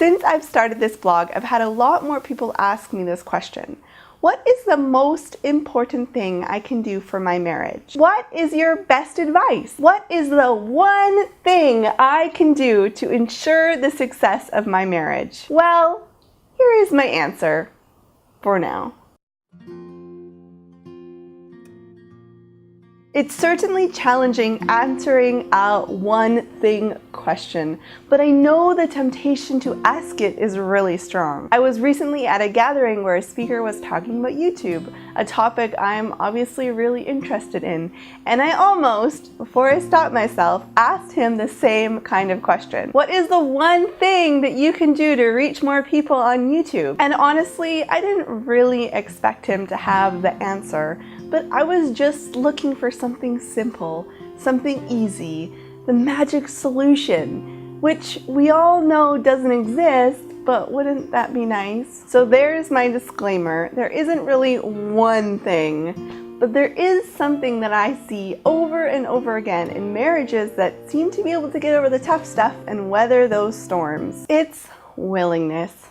Since I've started this blog, I've had a lot more people ask me this question. What is the most important thing I can do for my marriage? What is your best advice? What is the one thing I can do to ensure the success of my marriage? Well, here is my answer for now. It's certainly challenging answering a one thing question, but I know the temptation to ask it is really strong. I was recently at a gathering where a speaker was talking about YouTube, a topic I'm obviously really interested in, and I almost, before I stopped myself, asked him the same kind of question. What is the one thing that you can do to reach more people on YouTube? And honestly, I didn't really expect him to have the answer, but I was just looking for something simple, something easy, the magic solution, which we all know doesn't exist, but wouldn't that be nice? So there's my disclaimer. There isn't really one thing, but there is something that I see over and over again in marriages that seem to be able to get over the tough stuff and weather those storms. It's willingness.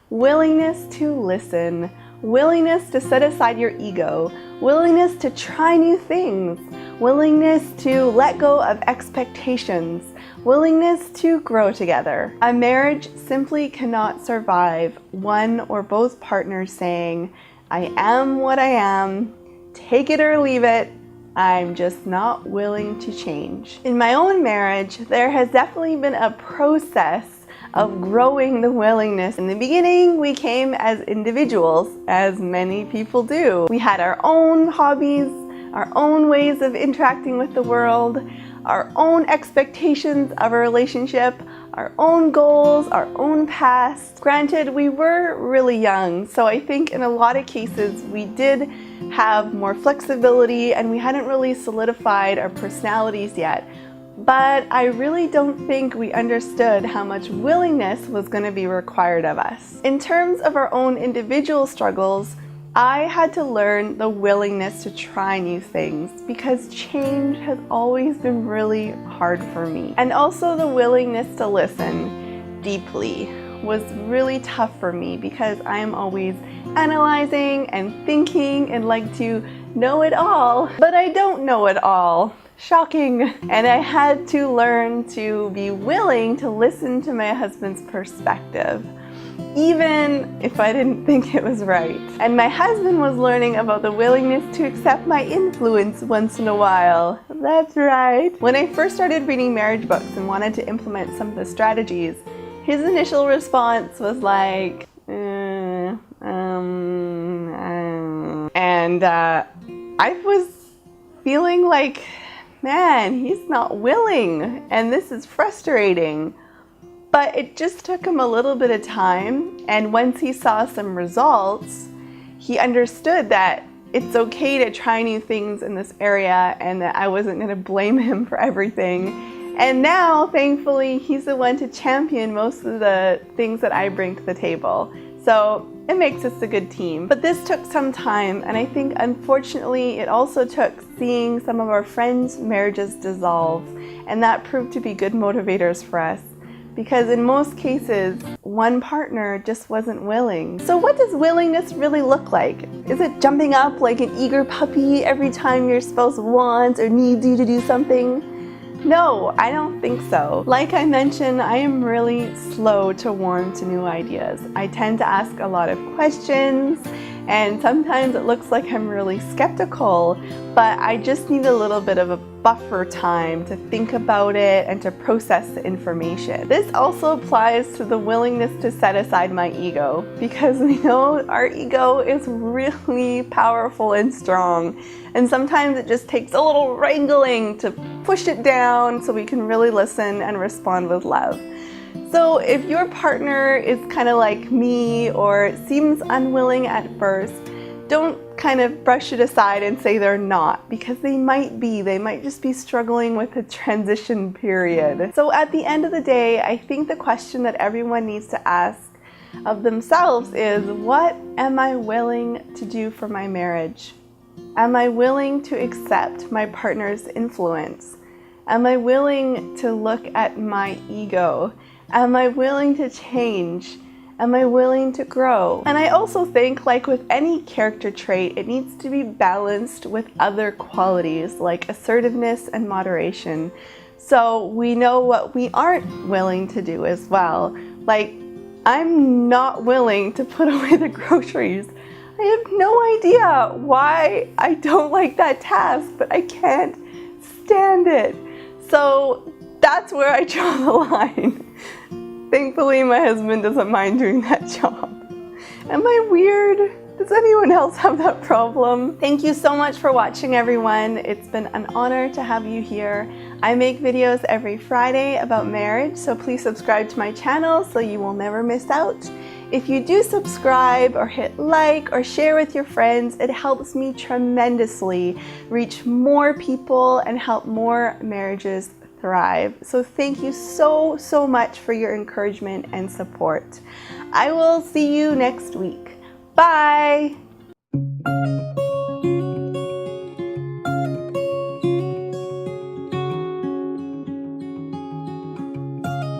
Willingness to listen, willingness to set aside your ego, willingness to try new things, willingness to let go of expectations, willingness to grow together. A marriage simply cannot survive one or both partners saying, I am what I am, take it or leave it, I'm just not willing to change. In my own marriage, there has definitely been a process of growing the willingness. In the beginning, we came as individuals, as many people do. We had our own hobbies, our own ways of interacting with the world, our own expectations of a relationship, our own goals, our own past. Granted, we were really young, so I think in a lot of cases we did have more flexibility and we hadn't really solidified our personalities yet. But I really don't think we understood how much willingness was going to be required of us. In terms of our own individual struggles, I had to learn the willingness to try new things because change has always been really hard for me. And also the willingness to listen deeply was really tough for me because I am always analyzing and thinking and like to know it all, but I don't know it all. Shocking. And I had to learn to be willing to listen to my husband's perspective, even if I didn't think it was right. And my husband was learning about the willingness to accept my influence once in a while. That's right. When I first started reading marriage books and wanted to implement some of the strategies, his initial response was like, and I was feeling like, man, he's not willing, and this is frustrating. But it just took him a little bit of time, and once he saw some results, he understood that it's okay to try new things in this area and that I wasn't going to blame him for everything. And now, thankfully, he's the one to champion most of the things that I bring to the table. So it makes us a good team. But this took some time, and I think unfortunately it also took seeing some of our friends' marriages dissolve, and that proved to be good motivators for us. Because in most cases, one partner just wasn't willing. So what does willingness really look like? Is it jumping up like an eager puppy every time your spouse wants or needs you to do something? No, I don't think so. Like I mentioned, I am really slow to warm to new ideas. I tend to ask a lot of questions, and sometimes it looks like I'm really skeptical, but I just need a little bit of a buffer time to think about it and to process the information. This also applies to the willingness to set aside my ego, because we know our ego is really powerful and strong, and sometimes it just takes a little wrangling to push it down so we can really listen and respond with love. So if your partner is kind of like me or seems unwilling at first, don't kind of brush it aside and say they're not, because they might just be struggling with a transition period. So at the end of the day, I think the question that everyone needs to ask of themselves is, what am I willing to do for my marriage? Am I willing to accept my partner's influence? Am I willing to look at my ego Am I willing to change? Am I willing to grow? And I also think, like with any character trait, it needs to be balanced with other qualities like assertiveness and moderation. So we know what we aren't willing to do as well. Like, I'm not willing to put away the groceries. I have no idea why I don't like that task, but I can't stand it. So that's where I draw the line. Thankfully, my husband doesn't mind doing that job. Am I weird? Does anyone else have that problem? Thank you so much for watching, everyone. It's been an honor to have you here. I make videos every Friday about marriage, so please subscribe to my channel so you will never miss out. If you do subscribe or hit like or share with your friends, it helps me tremendously reach more people and help more marriages thrive. So thank you so much for your encouragement and support. I will see you next week. Bye!